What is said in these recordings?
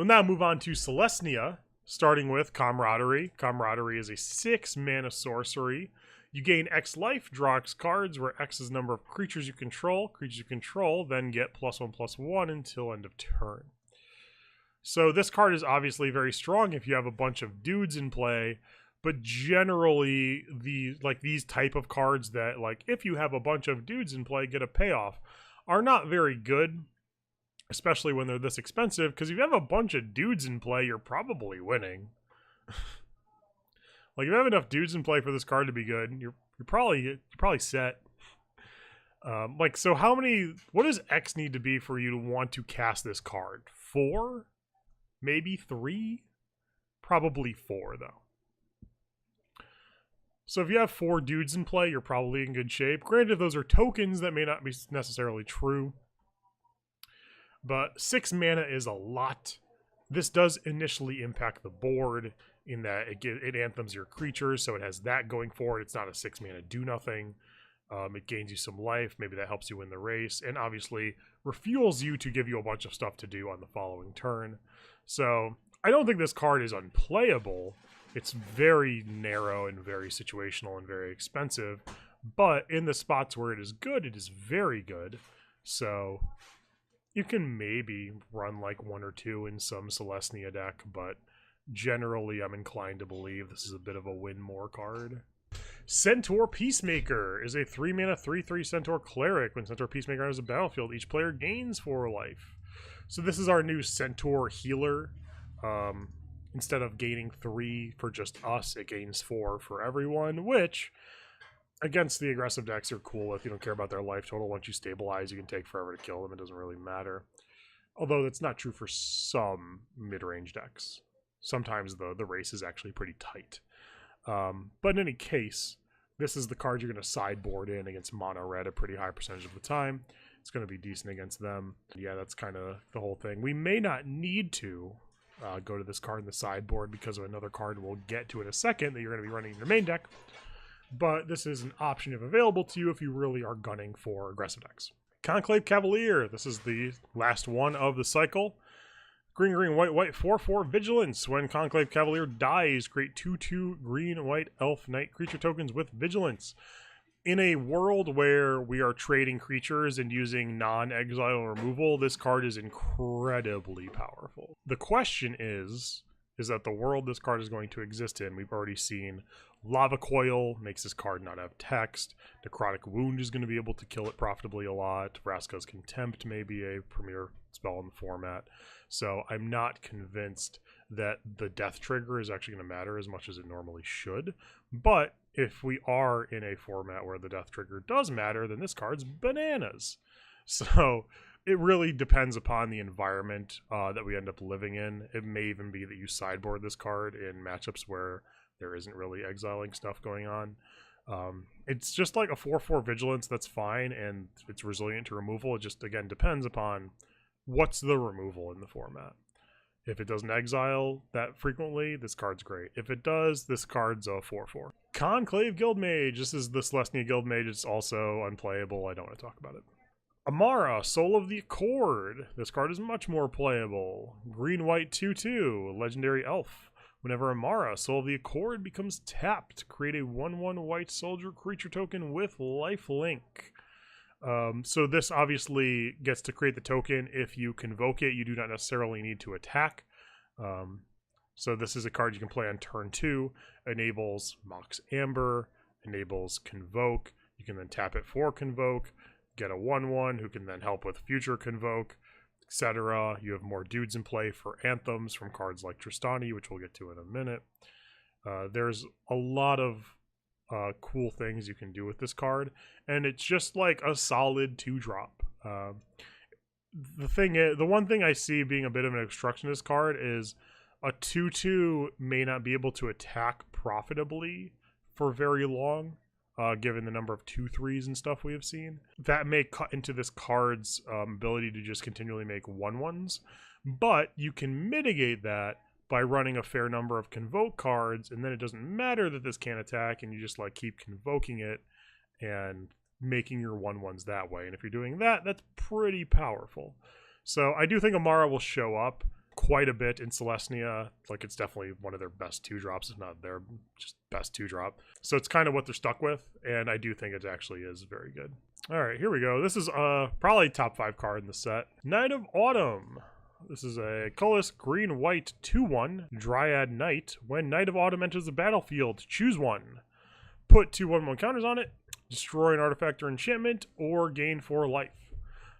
We'll now move on to Selesnya, starting with Camaraderie. Camaraderie is a 6 mana sorcery. You gain X life, draw X cards, where X is the number of creatures you control. Creatures you control then get +1/+1 until end of turn. So this card is obviously very strong if you have a bunch of dudes in play, but generally these type of cards that, like, if you have a bunch of dudes in play, get a payoff, are not very good, especially when they're this expensive, because if you have a bunch of dudes in play, you're probably winning. Like, if you have enough dudes in play for this card to be good, you're probably set. Like, so what does X need to be for you to want to cast this card? 4? Maybe 3? Probably 4, though. So if you have 4 dudes in play, you're probably in good shape. Granted, those are tokens that may not be necessarily true. But 6 mana is a lot. This does initially impact the board in that it anthems your creatures, so it has that going for it. It's not a 6 mana do nothing. It gains you some life. Maybe that helps you win the race. And obviously refuels you to give you a bunch of stuff to do on the following turn. So I don't think this card is unplayable. It's very narrow and very situational and very expensive. But in the spots where it is good, it is very good. So you can maybe run like 1 or 2 in some Selesnya deck, but generally I'm inclined to believe this is a bit of a win more card. Centaur Peacemaker is a 3 mana 3/3 Centaur Cleric. When Centaur Peacemaker enters the battlefield, each player gains 4 life. So this is our new Centaur healer. Instead of gaining 3 for just us, it gains 4 for everyone, which against the aggressive decks are cool if you don't care about their life total. Once you stabilize, you can take forever to kill them. It doesn't really matter. Although that's not true for some mid-range decks. Sometimes the race is actually pretty tight. But in any case, this is the card you're going to sideboard in against mono red a pretty high percentage of the time. It's going to be decent against them. Yeah, that's kind of the whole thing. We may not need to go to this card in the sideboard because of another card we'll get to in a second that you're going to be running in your main deck. But this is an option available to you if you really are gunning for aggressive decks. Conclave Cavalier. This is the last one of the cycle. Green, green, white, white, 4/4 Vigilance. When Conclave Cavalier dies, create 2/2 green, white, elf, knight creature tokens with Vigilance. In a world where we are trading creatures and using non-exile removal, this card is incredibly powerful. The question is that the world this card is going to exist in, we've already seen Lava Coil makes this card not have text. Necrotic Wound is going to be able to kill it profitably a lot. Vraska's Contempt may be a premier spell in the format. So I'm not convinced that the death trigger is actually going to matter as much as it normally should. But if we are in a format where the death trigger does matter, then this card's bananas. So it really depends upon the environment that we end up living in. It may even be that you sideboard this card in matchups where there isn't really exiling stuff going on. It's just like a 4/4 Vigilance that's fine, and it's resilient to removal. It just, again, depends upon what's the removal in the format. If it doesn't exile that frequently, this card's great. If it does, this card's a 4/4. Conclave Guildmage. This is the Selesnya Guildmage. It's also unplayable. I don't want to talk about it. Amara, Soul of the Accord. This card is much more playable. Green, white, 2/2. Legendary Elf. Whenever Amara, Soul of the Accord, becomes tapped, create a 1/1 white soldier creature token with lifelink. So this obviously gets to create the token. If you convoke it, you do not necessarily need to attack. So this is a card you can play on turn 2. Enables Mox Amber, enables Convoke. You can then tap it for Convoke, get a 1/1 who can then help with future Convoke, etc. You have more dudes in play for anthems from cards like Tristani, which we'll get to in a minute. There's a lot of cool things you can do with this card, and it's just like a solid 2-drop. The one thing I see being a bit of an obstruction to this card is a 2/2 may not be able to attack profitably for very long, given the number of 2/3s and stuff we have seen. That may cut into this card's ability to just continually make 1/1s, but you can mitigate that by running a fair number of Convoke cards, and then it doesn't matter that this can't attack, and you just like keep convoking it and making your 1/1s that way. And if you're doing that, that's pretty powerful. So I do think Amara will show up. Of quite a bit in Selesnya. Like, it's definitely one of their best 2-drops, if not their just best 2-drop. So it's kind of what they're stuck with, and I do think it actually is very good. All right, here we go. This is probably top 5 card in the set. Knight of Autumn. This is a colorless green-white 2/1 Dryad Knight. When Knight of Autumn enters the battlefield, choose one. Put 2 1/1 counters on it, destroy an artifact or enchantment, or gain 4 life.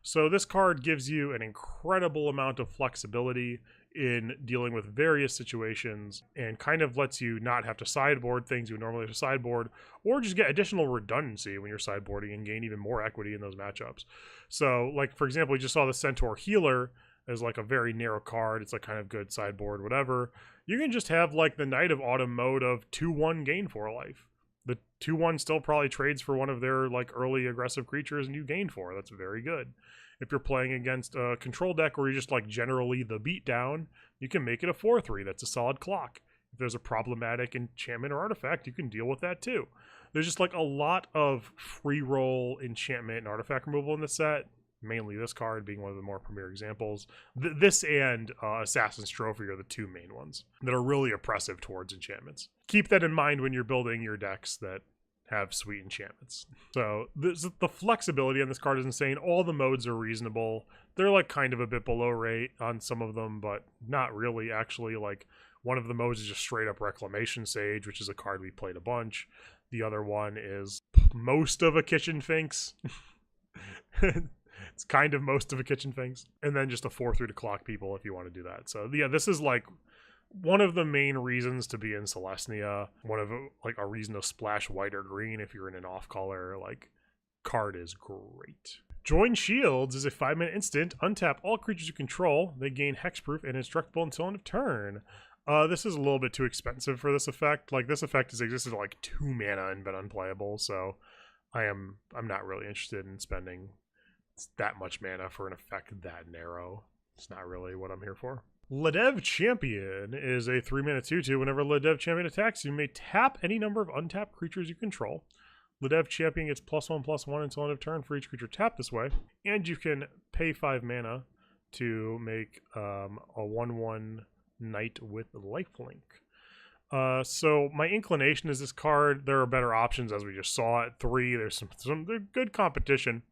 So this card gives you an incredible amount of flexibility in dealing with various situations and kind of lets you not have to sideboard things you would normally have to sideboard, or just get additional redundancy when you're sideboarding and gain even more equity in those matchups. So, like, for example, we just saw the Centaur Healer as like a very narrow card. It's like kind of good sideboard, whatever. You can just have like the Knight of Autumn mode of 2/1 gain 4 life. The 2/1 still probably trades for one of their like early aggressive creatures and you gain 4. That's very good. If you're playing against a control deck where you're just like generally the beatdown, you can make it a 4/3. That's a solid clock. If there's a problematic enchantment or artifact, you can deal with that too. There's just like a lot of free roll enchantment and artifact removal in the set. Mainly this card being one of the more premier examples. This and Assassin's Trophy are the 2 main ones that are really oppressive towards enchantments. Keep that in mind when you're building your decks that have sweet enchantments. So the flexibility on this card is insane. All the modes are reasonable. They're like kind of a bit below rate on some of them, but not really actually. Like, one of the modes is just straight up Reclamation Sage, which is a card we played a bunch. The other one is most of a Kitchen Finks. It's kind of most of a Kitchen Finks. And then just a 4/3 to clock people if you want to do that. So yeah, this is like one of the main reasons to be in Selesnya. One of like a reason to splash white or green if you're in an off color. Like, card is great. Join Shields is a 5-minute instant. Untap all creatures you control. They gain hexproof and indestructible until end of turn. This is a little bit too expensive for this effect. Like, this effect has existed at like 2 mana and been unplayable. So I'm not really interested in spending that much mana for an effect that narrow. It's not really what I'm here for. Ledev Champion is a 3-mana 2/2. Whenever Ledev Champion attacks, you may tap any number of untapped creatures you control. Ledev Champion gets +1/+1 until end of turn for each creature tapped this way. And you can pay 5 mana to make a 1/1 Knight with lifelink. So my inclination is this card. There are better options, as we just saw at 3. There's some good competition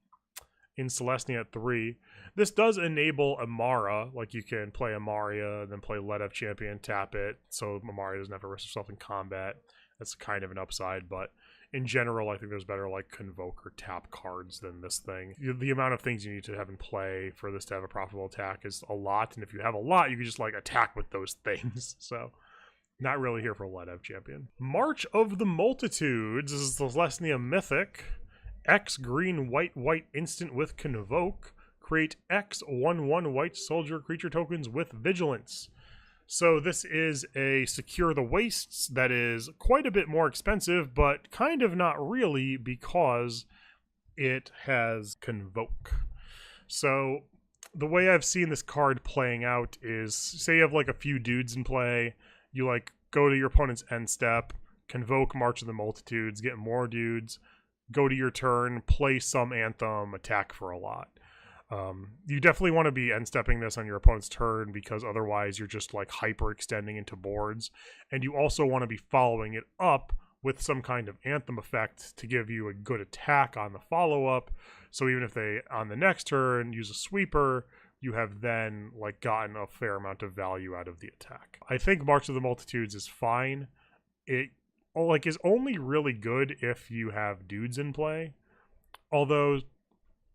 in Selesnya at 3. This does enable Amara. Like, you can play Amaria, then play Ledev Champion, tap it, so Amaria doesn't have to risk herself in combat. That's kind of an upside, but in general, I think there's better like Convoke or tap cards than this thing. The amount of things you need to have in play for this to have a profitable attack is a lot, and if you have a lot, you can just like attack with those things. So not really here for Ledev Champion. March of the Multitudes is the Selesnya Mythic. X green white instant with Convoke. Create X 1/1 white soldier creature tokens with Vigilance. So this is a Secure the Wastes that is quite a bit more expensive, but kind of not really, because it has Convoke. So the way I've seen this card playing out is, say you have like a few dudes in play, you like go to your opponent's end step, Convoke March of the Multitudes, get more dudes, go to your turn, play some Anthem, attack for a lot. You definitely want to be end-stepping this on your opponent's turn, because otherwise you're just like hyper-extending into boards. And you also want to be following it up with some kind of Anthem effect to give you a good attack on the follow-up. So even if they, on the next turn, use a sweeper, you have then like gotten a fair amount of value out of the attack. I think March of the Multitudes is fine. It like is only really good if you have dudes in play. Although,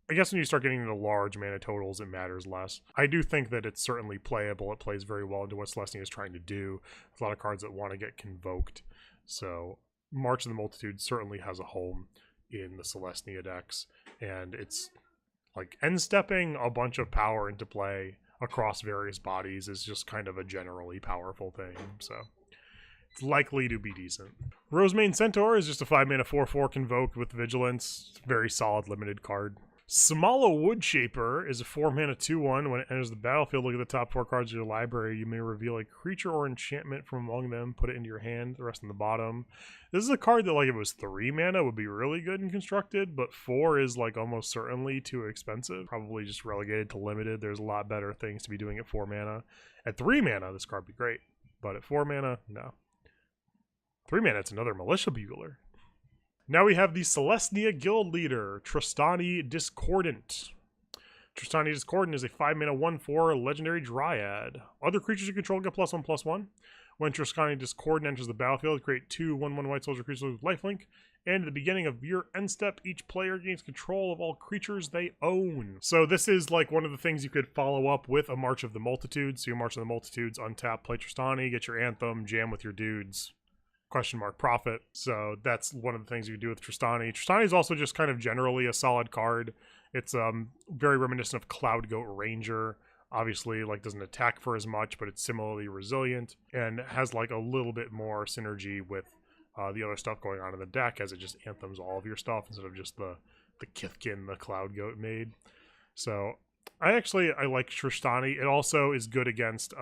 I guess when you start getting into large mana totals, it matters less. I do think that it's certainly playable. It plays very well into what Selesnya is trying to do. There's a lot of cards that want to get Convoked. So March of the Multitude certainly has a home in the Selesnya decks. And it's like end-stepping a bunch of power into play across various bodies is just kind of a generally powerful thing. So it's likely to be decent. Rosemane Centaur is just a 5-mana 4/4 Convoked with Vigilance. It's a very solid limited card. Smala Woodshaper is a 4-mana 2/1. When it enters the battlefield, look at the top 4 cards of your library. You may reveal a creature or enchantment from among them, put it into your hand, the rest in the bottom. This is a card that, like, if it was 3 mana, would be really good and constructed, but 4 is, like, almost certainly too expensive. Probably just relegated to limited. There's a lot better things to be doing at 4 mana. At 3 mana, this card would be great, but at 4 mana, no. 3 mana, it's another Militia Bugler. Now we have the Selesnya Guild Leader, Tristani Discordant. Tristani Discordant is a 5-mana 1/4 legendary dryad. Other creatures you control get +1/+1. When Tristani Discordant enters the battlefield, create 2 1/1 white soldier creatures with lifelink. And at the beginning of your end step, each player gains control of all creatures they own. So this is like one of the things you could follow up with a March of the Multitudes. So you March of the Multitudes, untap, play Tristani, get your Anthem, jam with your dudes. Profit. So that's one of the things you do with Tristani. Tristani is also just kind of generally a solid card. It's very reminiscent of Cloud Goat Ranger. Obviously, like, doesn't attack for as much, but it's similarly resilient and has like a little bit more synergy with the other stuff going on in the deck, as it just anthems all of your stuff instead of just the Kithkin the Cloud Goat made. So I like Tristani. It also is good against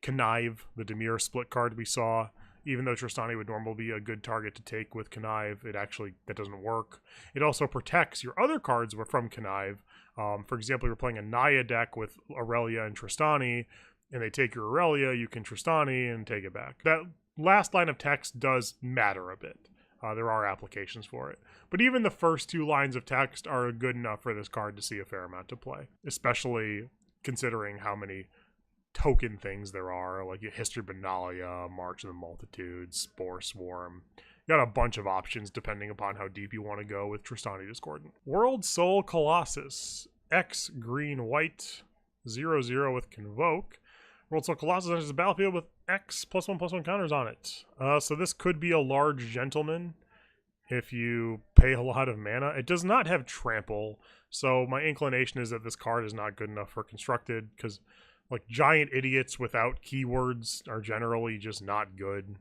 Connive, the Dimir split card we saw. Even though Tristani would normally be a good target to take with Connive, that doesn't work. It also protects your other cards from Connive. For example, you're playing a Naya deck with Aurelia and Tristani, and they take your Aurelia, you can Tristani and take it back. That last line of text does matter a bit. There are applications for it. But even the first 2 lines of text are good enough for this card to see a fair amount to play, especially considering how many token things there are, like History Benalia, March of the Multitudes, Spore Swarm. You got a bunch of options depending upon how deep you want to go with Tristani Discordant. World Soul Colossus, X green white, 0/0 with Convoke. World Soul Colossus enters the battlefield with X +1/+1 counters on it. So this could be a large gentleman if you pay a lot of mana. It does not have Trample, so my inclination is that this card is not good enough for constructed, because like giant idiots without keywords are generally just not good.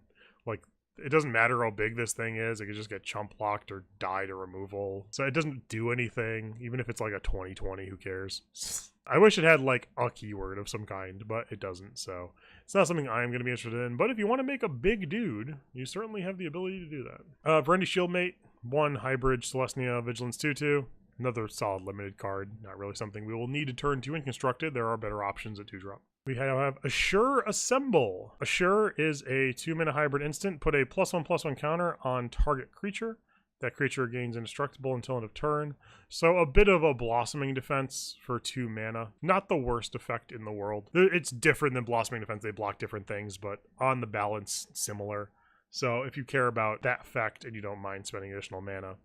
Like, it doesn't matter how big this thing is, it could just get chump blocked or die to removal. So it doesn't do anything, even if it's like a 20/20, who cares? I wish it had like a keyword of some kind, but it doesn't, so it's not something I'm going to be interested in. But if you want to make a big dude, you certainly have the ability to do that. Verendi Shieldmate, 1 hybrid Selesnya Vigilance 2/2. Another solid limited card. Not really something we will need to turn to in constructed. There are better options at 2-drop. We have Assure Assemble. Assure is a 2-mana hybrid instant. Put a +1/+1 counter on target creature. That creature gains indestructible until end of turn. So a bit of a Blossoming Defense for 2 mana. Not the worst effect in the world. It's different than Blossoming Defense. They block different things, but on the balance, similar. So if you care about that effect and you don't mind spending additional mana,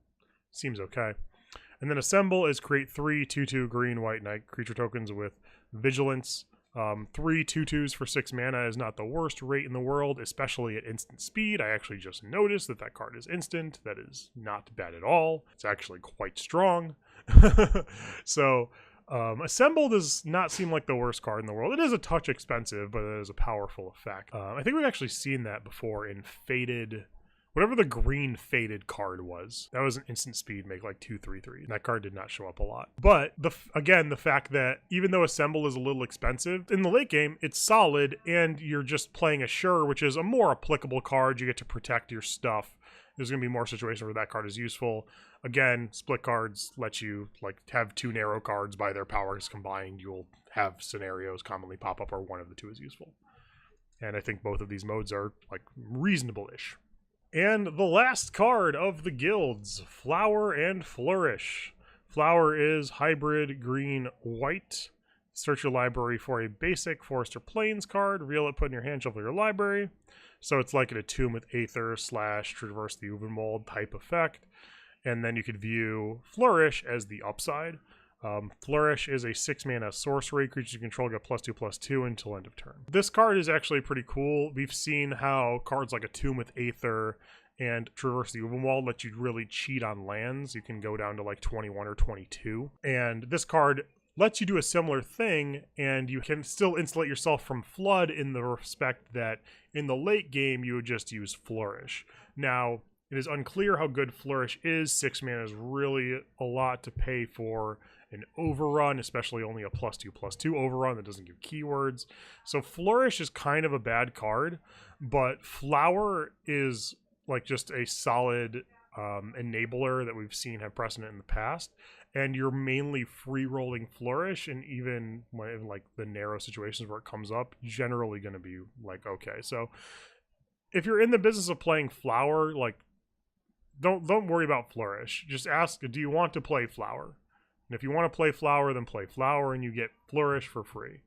seems okay. And then Assemble is create 3 2/2 green white knight creature tokens with Vigilance. 3 2/2s for 6 mana is not the worst rate in the world, especially at instant speed. I actually just noticed that card is instant. That is not bad at all. It's actually quite strong. So Assemble does not seem like the worst card in the world. It is a touch expensive, but it is a powerful effect. I think we've actually seen that before in Faded. Whatever the green Faded card was, that was an instant speed, make like 2/3/3. That card did not show up a lot. But again, the fact that even though Assemble is a little expensive, in the late game, it's solid, and you're just playing Assure, which is a more applicable card. You get to protect your stuff. There's going to be more situations where that card is useful. Again, split cards let you like have 2 narrow cards by their powers combined. You'll have scenarios commonly pop up where one of the 2 is useful. And I think both of these modes are like reasonable-ish. And the last card of the guilds, Flower and Flourish. Flower is hybrid green-white. Search your library for a basic Forest or Plains card. Reveal it, put in your hand, shuffle your library. So it's like an Attune with Aether / Traverse the Ubermold type effect. And then you could view Flourish as the upside. Flourish is a 6-mana sorcery. Creatures you control get +2/+2 until end of turn. This card is actually pretty cool. We've seen how cards like Attune with Aether and Traverse the Ubermold let you really cheat on lands. You can go down to like 21 or 22. And this card lets you do a similar thing, and you can still insulate yourself from Flood in the respect that in the late game you would just use Flourish. Now, It is unclear how good Flourish is. 6 mana is really a lot to pay for an overrun, especially only a +2/+2 overrun that doesn't give keywords. So Flourish is kind of a bad card, but Flower is like just a solid enabler that we've seen have precedent in the past. And you're mainly free rolling Flourish, and even when like the narrow situations where it comes up, generally going to be like okay. So if you're in the business of playing Flower, like don't worry about Flourish. Just ask, do you want to play Flower? And if you want to play Flower, then play Flower, and you get Flourish for free.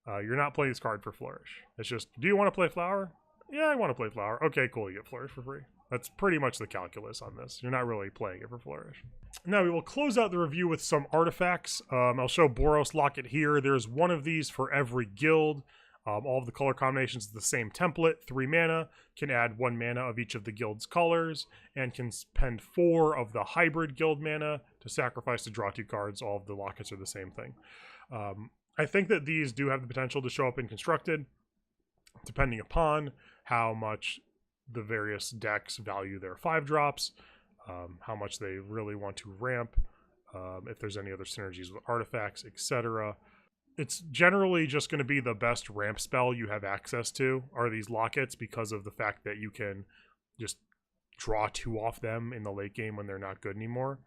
You're not playing this card for Flourish. It's just, do you want to play Flower? Yeah, I want to play Flower. Okay, cool, you get Flourish for free. That's pretty much the calculus on this. You're not really playing it for Flourish. Now we will close out the review with some artifacts. I'll show Boros Locket here. There's one of these for every guild. All of the color combinations is the same template, 3 mana, can add 1 mana of each of the guild's colors, and can spend 4 of the hybrid guild mana to sacrifice to draw 2 cards. All of the lockets are the same thing. I think that these do have the potential to show up in Constructed, depending upon how much the various decks value their 5-drops, how much they really want to ramp, if there's any other synergies with artifacts, etc. It's generally just going to be the best ramp spell you have access to are these lockets, because of the fact that you can just draw 2 off them in the late game when they're not good anymore.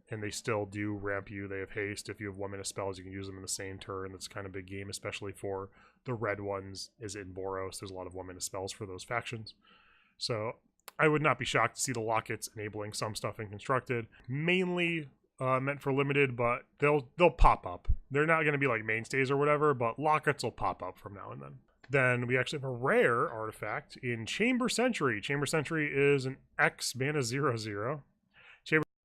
And they still do ramp you. They have haste. If you have 1 mana spells, you can use them in the same turn. That's kind of a big game, especially for the red ones is in Boros. There's a lot of 1 mana spells for those factions. So I would not be shocked to see the lockets enabling some stuff in Constructed. Mainly meant for limited, but they'll pop up. They're not going to be like mainstays or whatever, but lockets will pop up from now and then. Then we actually have a rare artifact in Chamber Sentry. Chamber Sentry is an X mana 0/0.